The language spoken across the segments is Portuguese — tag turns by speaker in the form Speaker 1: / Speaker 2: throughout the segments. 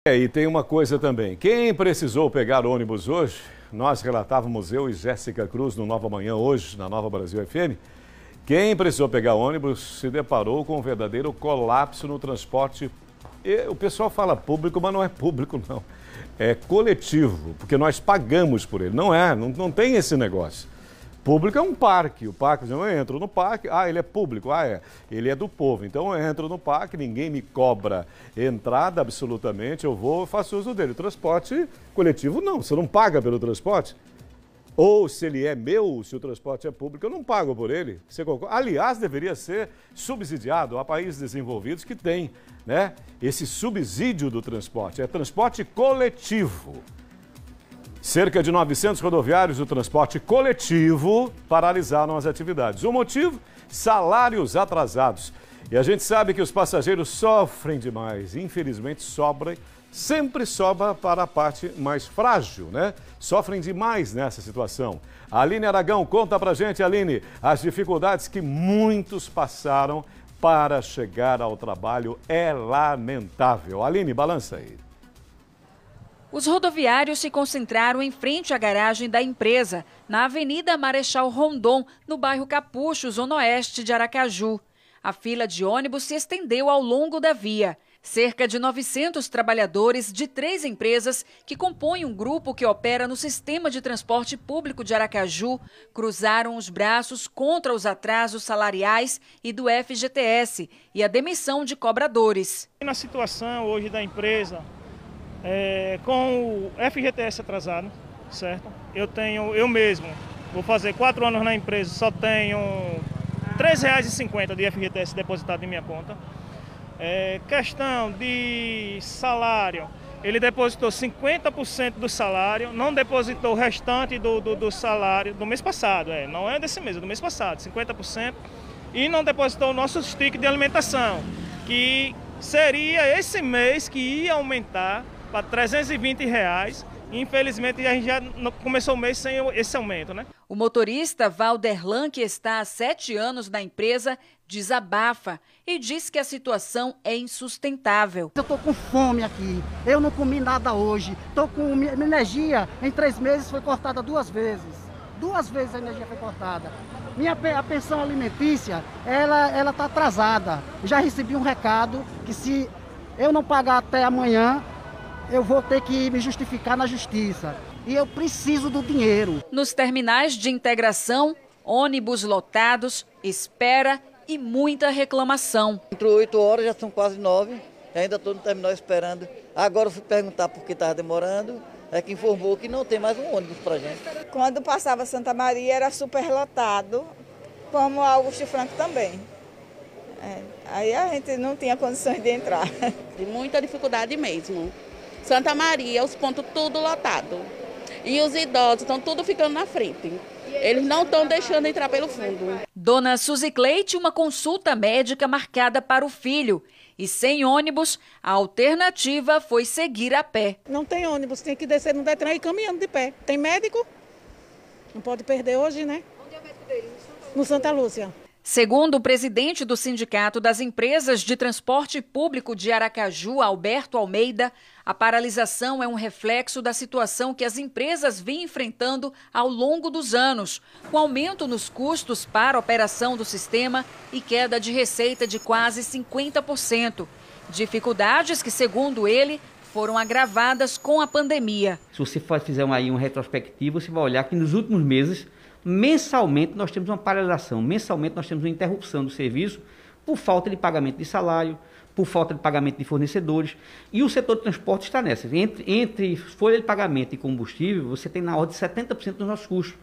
Speaker 1: E tem uma coisa também, quem precisou pegar ônibus hoje, nós relatávamos, eu e Jéssica Cruz no Nova Manhã hoje, na Nova Brasil FM, quem precisou pegar ônibus se deparou com um verdadeiro colapso no transporte. E o pessoal fala público, mas não é público não, é coletivo, porque nós pagamos por ele, não tem esse negócio. Público é um parque, o parque, eu entro no parque, ele é público, ele é do povo, então eu entro no parque, ninguém me cobra entrada absolutamente, eu vou e faço uso dele. O transporte coletivo não, você não paga pelo transporte, ou se ele é meu, se o transporte é público, eu não pago por ele. Aliás, deveria ser subsidiado, há países desenvolvidos que têm, né, esse subsídio do transporte, é transporte coletivo. Cerca de 900 rodoviários do transporte coletivo paralisaram as atividades. O motivo? Salários atrasados. E a gente sabe que os passageiros sofrem demais. Infelizmente, sempre sobra para a parte mais frágil, né? Sofrem demais nessa situação. A Aline Aragão conta pra gente, Aline, as dificuldades que muitos passaram para chegar ao trabalho. É lamentável. Aline, balança aí.
Speaker 2: Os rodoviários se concentraram em frente à garagem da empresa, na Avenida Marechal Rondon, no bairro Capucho, zona oeste de Aracaju. A fila de ônibus se estendeu ao longo da via. Cerca de 900 trabalhadores de 3 empresas que compõem um grupo que opera no sistema de transporte público de Aracaju cruzaram os braços contra os atrasos salariais e do FGTS e a demissão de cobradores.
Speaker 3: Na situação hoje da empresa, com o FGTS atrasado, certo? Eu mesmo, vou fazer 4 anos na empresa, só tenho R$ 3,50 de FGTS depositado em minha conta. Questão de salário, ele depositou 50% do salário, não depositou o restante do salário do mês passado, não é desse mês, é do mês passado, 50%, e não depositou o nosso ticket de alimentação, que seria esse mês que ia aumentar para R$ 320. Infelizmente, a gente já começou o mês sem esse aumento, né?
Speaker 2: O motorista Valderlan, que está há 7 anos na empresa, desabafa e diz que a situação é insustentável.
Speaker 4: Eu estou com fome aqui, eu não comi nada hoje, estou com minha energia, em 3 meses foi cortada 2 vezes. 2 vezes a energia foi cortada. A pensão alimentícia, ela está atrasada. Já recebi um recado que se eu não pagar até amanhã, eu vou ter que me justificar na justiça. E eu preciso do dinheiro.
Speaker 2: Nos terminais de integração, ônibus lotados, espera e muita reclamação.
Speaker 5: Entrou 8 horas, já são quase 9, ainda estou no terminal esperando. Agora eu fui perguntar por que estava demorando, que informou que não tem mais um ônibus para gente.
Speaker 6: Quando passava Santa Maria era super lotado, como Augusto Franco também. Aí a gente não tinha condições de entrar.
Speaker 7: Tem muita dificuldade mesmo. Santa Maria, os pontos tudo lotado. E os idosos estão tudo ficando na frente. Eles não estão deixando entrar pelo fundo.
Speaker 2: Dona Suzy Cleite, uma consulta médica marcada para o filho. E sem ônibus, a alternativa foi seguir a pé.
Speaker 8: Não tem ônibus, tem que descer no Detran e ir caminhando de pé. Tem médico? Não pode perder hoje, né? Onde é o médico dele? No Santa Lúcia.
Speaker 2: Segundo o presidente do Sindicato das Empresas de Transporte Público de Aracaju, Alberto Almeida, a paralisação é um reflexo da situação que as empresas vêm enfrentando ao longo dos anos, com aumento nos custos para a operação do sistema e queda de receita de quase 50%. Dificuldades que, segundo ele, foram agravadas com a pandemia.
Speaker 9: Se você fizer um retrospectivo, você vai olhar que nos últimos meses, mensalmente nós temos uma paralisação, mensalmente nós temos uma interrupção do serviço por falta de pagamento de salário, por falta de pagamento de fornecedores, e o setor de transporte está nessa. Entre folha de pagamento e combustível, você tem na ordem de 70% dos nossos custos.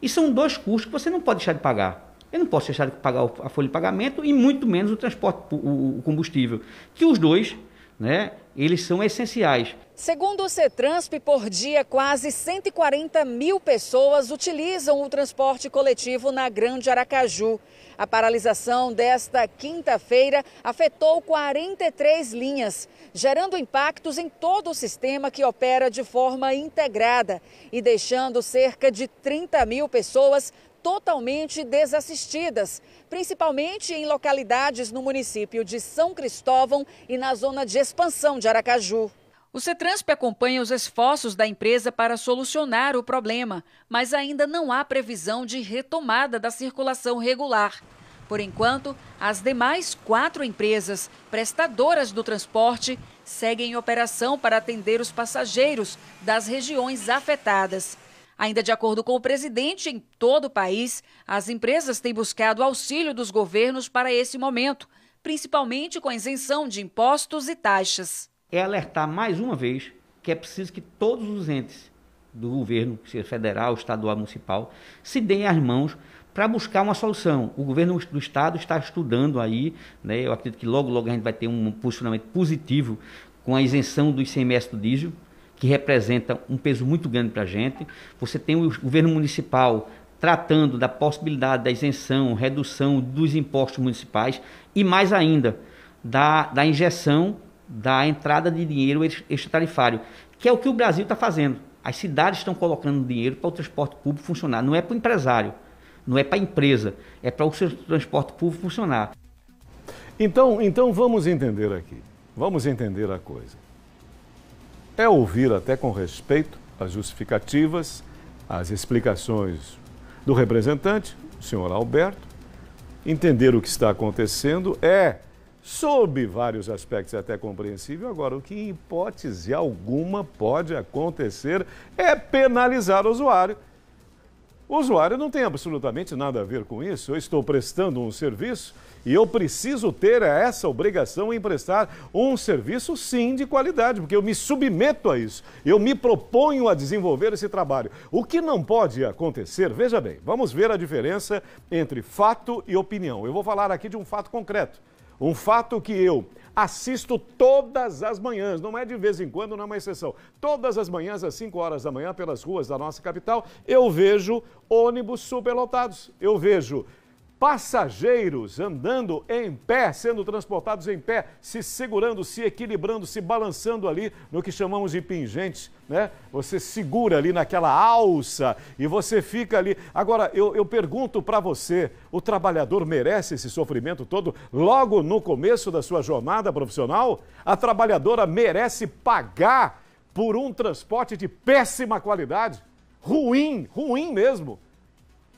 Speaker 9: E são 2 custos que você não pode deixar de pagar. Eu não posso deixar de pagar a folha de pagamento e muito menos o transporte, o combustível, que os dois, né, eles são essenciais.
Speaker 2: Segundo o CETRANSP, por dia, quase 140 mil pessoas utilizam o transporte coletivo na Grande Aracaju. A paralisação desta quinta-feira afetou 43 linhas, gerando impactos em todo o sistema que opera de forma integrada e deixando cerca de 30 mil pessoas totalmente desassistidas, principalmente em localidades no município de São Cristóvão e na zona de expansão de Aracaju. O CETRANSP acompanha os esforços da empresa para solucionar o problema, mas ainda não há previsão de retomada da circulação regular. Por enquanto, as demais 4 empresas prestadoras do transporte seguem em operação para atender os passageiros das regiões afetadas. Ainda de acordo com o presidente, em todo o país, as empresas têm buscado auxílio dos governos para esse momento, principalmente com a isenção de impostos e taxas.
Speaker 9: É alertar mais uma vez que é preciso que todos os entes do governo, seja federal, estadual, municipal, se deem as mãos para buscar uma solução. O governo do estado está estudando aí, né, eu acredito que logo a gente vai ter um posicionamento positivo com a isenção do ICMS do diesel, que representa um peso muito grande para a gente. Você tem o governo municipal tratando da possibilidade da isenção, redução dos impostos municipais e mais ainda da injeção da entrada de dinheiro extratarifário, que é o que o Brasil está fazendo. As cidades estão colocando dinheiro para o transporte público funcionar. Não é para o empresário, não é para a empresa, é para o seu transporte público funcionar.
Speaker 1: Então vamos entender aqui, vamos entender a coisa. É ouvir até com respeito as justificativas, as explicações do representante, o senhor Alberto, entender o que está acontecendo sob vários aspectos, é até compreensível. Agora, o que em hipótese alguma pode acontecer é penalizar o usuário. O usuário não tem absolutamente nada a ver com isso. Eu estou prestando um serviço e eu preciso ter essa obrigação em prestar um serviço, sim, de qualidade, porque eu me submeto a isso. Eu me proponho a desenvolver esse trabalho. O que não pode acontecer, veja bem, vamos ver a diferença entre fato e opinião. Eu vou falar aqui de um fato concreto. Um fato que eu assisto todas as manhãs, não é de vez em quando, não é uma exceção. Todas as manhãs, às 5 horas da manhã, pelas ruas da nossa capital, eu vejo ônibus superlotados. Eu vejo passageiros andando em pé, sendo transportados em pé, se segurando, se equilibrando, se balançando ali no que chamamos de pingente, né? Você segura ali naquela alça e você fica ali. Agora, eu pergunto para você, o trabalhador merece esse sofrimento todo logo no começo da sua jornada profissional? A trabalhadora merece pagar por um transporte de péssima qualidade? Ruim mesmo.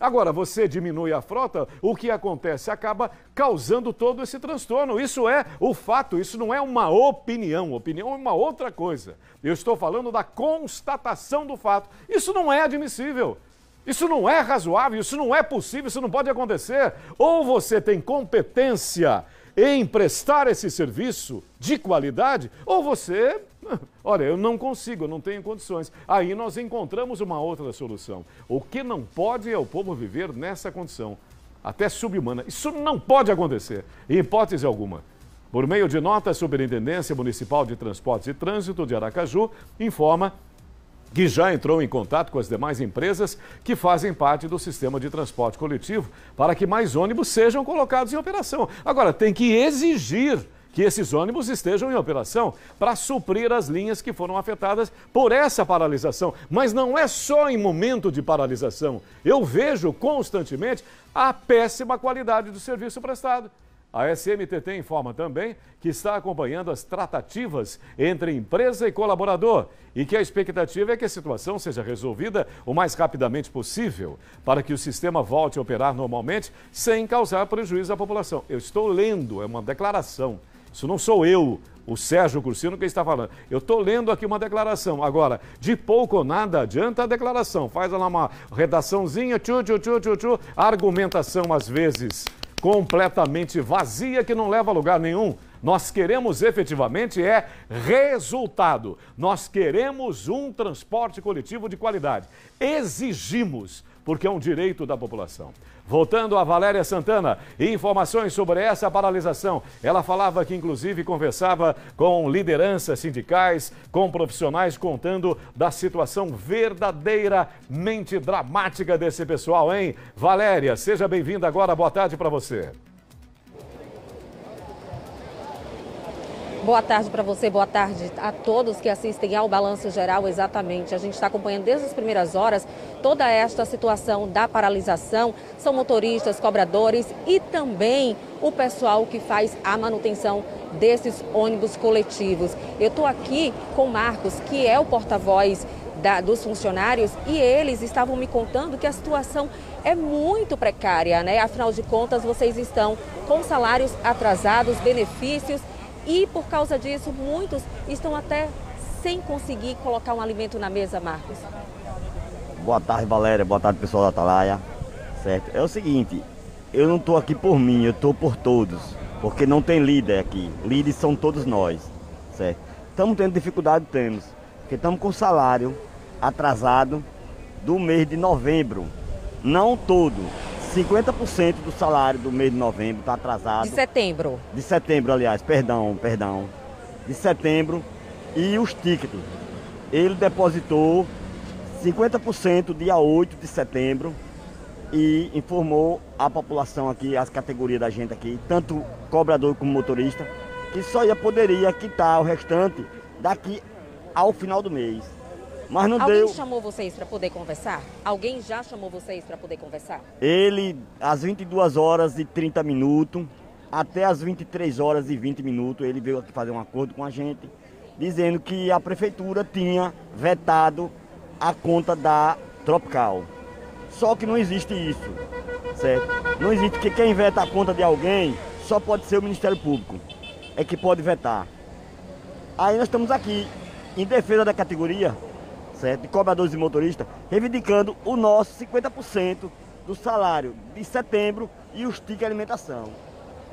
Speaker 1: Agora, você diminui a frota, o que acontece? Acaba causando todo esse transtorno. Isso é o fato, isso não é uma opinião. Opinião é uma outra coisa. Eu estou falando da constatação do fato. Isso não é admissível. Isso não é razoável, isso não é possível, isso não pode acontecer. Ou você tem competência em prestar esse serviço de qualidade, ou você... Olha, eu não consigo, eu não tenho condições. Aí nós encontramos uma outra solução. O que não pode é o povo viver nessa condição, até subhumana. Isso não pode acontecer, em hipótese alguma. Por meio de nota, a Superintendência Municipal de Transportes e Trânsito de Aracaju informa que já entrou em contato com as demais empresas que fazem parte do sistema de transporte coletivo para que mais ônibus sejam colocados em operação. Agora, tem que exigir que esses ônibus estejam em operação para suprir as linhas que foram afetadas por essa paralisação. Mas não é só em momento de paralisação. Eu vejo constantemente a péssima qualidade do serviço prestado. A SMTT informa também que está acompanhando as tratativas entre empresa e colaborador e que a expectativa é que a situação seja resolvida o mais rapidamente possível para que o sistema volte a operar normalmente sem causar prejuízo à população. Eu estou lendo, é uma declaração. Isso não sou eu, o Sérgio Cursino, que está falando. Eu estou lendo aqui uma declaração. Agora, de pouco ou nada adianta a declaração. Faz lá uma redaçãozinha, argumentação às vezes completamente vazia que não leva a lugar nenhum. Nós queremos efetivamente resultado. Nós queremos um transporte coletivo de qualidade. Exigimos, porque é um direito da população. Voltando a Valéria Santana, informações sobre essa paralisação. Ela falava que, inclusive, conversava com lideranças sindicais, com profissionais, contando da situação verdadeiramente dramática desse pessoal, hein? Valéria, seja bem-vinda agora. Boa tarde para você.
Speaker 10: Boa tarde para você, boa tarde a todos que assistem ao Balanço Geral. Exatamente, a gente está acompanhando desde as primeiras horas toda esta situação da paralisação. São motoristas, cobradores e também o pessoal que faz a manutenção desses ônibus coletivos. Eu estou aqui com o Marcos, que é o porta-voz dos funcionários, e eles estavam me contando que a situação é muito precária, né? Afinal de contas, vocês estão com salários atrasados, benefícios, e por causa disso, muitos estão até sem conseguir colocar um alimento na mesa, Marcos.
Speaker 11: Boa tarde, Valéria. Boa tarde, pessoal da Atalaia. Certo? É o seguinte, eu não estou aqui por mim, eu estou por todos, porque não tem líder aqui. Líderes são todos nós, certo? Estamos tendo dificuldade, porque estamos com salário atrasado do mês de novembro. Não todo, 50% do salário do mês de novembro está atrasado.
Speaker 10: De setembro.
Speaker 11: De setembro, aliás, perdão. De setembro. E os tickets. Ele depositou 50% dia 8 de setembro e informou a população aqui, as categorias da gente aqui, tanto cobrador como motorista, que só poderia quitar o restante daqui ao final do mês. Mas não deu.
Speaker 10: Alguém chamou vocês para poder conversar? Alguém já chamou vocês para poder conversar?
Speaker 11: Ele, às 22 horas e 30 minutos, até às 23 horas e 20 minutos, ele veio aqui fazer um acordo com a gente, dizendo que a prefeitura tinha vetado a conta da Tropical. Só que não existe isso, certo? Não existe, que quem veta a conta de alguém só pode ser o Ministério Público, é que pode vetar. Aí nós estamos aqui, em defesa da categoria, certo? De cobradores e motoristas, reivindicando o nosso 50% do salário de setembro e os tickets de alimentação.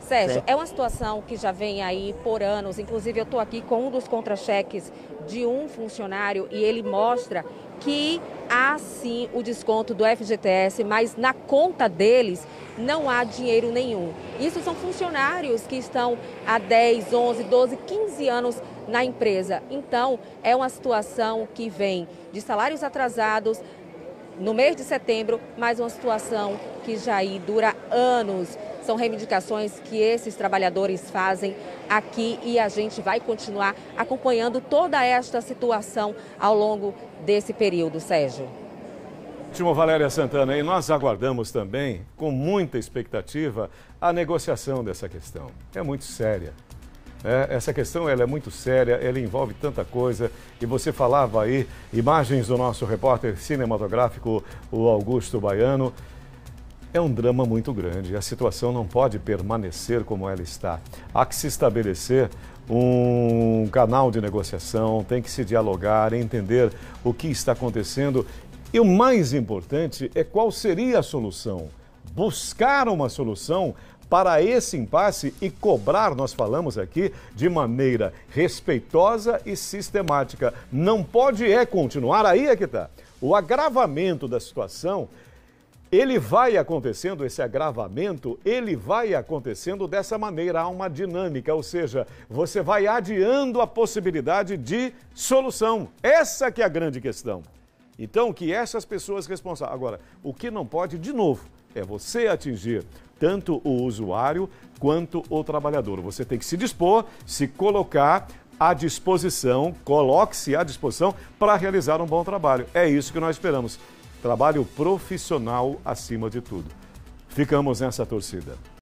Speaker 10: Sérgio,
Speaker 11: certo?
Speaker 10: É uma situação que já vem aí por anos. Inclusive, eu estou aqui com um dos contra-cheques de um funcionário e ele mostra que há sim o desconto do FGTS, mas na conta deles não há dinheiro nenhum. Isso são funcionários que estão há 10, 11, 12, 15 anos na empresa. Então, é uma situação que vem de salários atrasados no mês de setembro, mas uma situação que já aí dura anos. São reivindicações que esses trabalhadores fazem aqui e a gente vai continuar acompanhando toda esta situação ao longo desse período, Sérgio.
Speaker 1: Ótimo, Valéria Santana. E nós aguardamos também, com muita expectativa, a negociação dessa questão. É muito séria. Essa questão ela é muito séria, ela envolve tanta coisa. E você falava aí, imagens do nosso repórter cinematográfico, o Augusto Baiano. É um drama muito grande, a situação não pode permanecer como ela está. Há que se estabelecer um canal de negociação, tem que se dialogar, entender o que está acontecendo. E o mais importante é qual seria a solução. Buscar uma solução para esse impasse e cobrar, nós falamos aqui, de maneira respeitosa e sistemática. Não pode continuar, aí é que está. O agravamento da situação, ele vai acontecendo, esse agravamento, ele vai acontecendo dessa maneira, há uma dinâmica, ou seja, você vai adiando a possibilidade de solução. Essa que é a grande questão. Então, que essas pessoas responsáveis... Agora, o que não pode, de novo, é você atingir tanto o usuário quanto o trabalhador. Você tem que se dispor, se colocar à disposição, coloque-se à disposição para realizar um bom trabalho. É isso que nós esperamos. Trabalho profissional acima de tudo. Ficamos nessa torcida.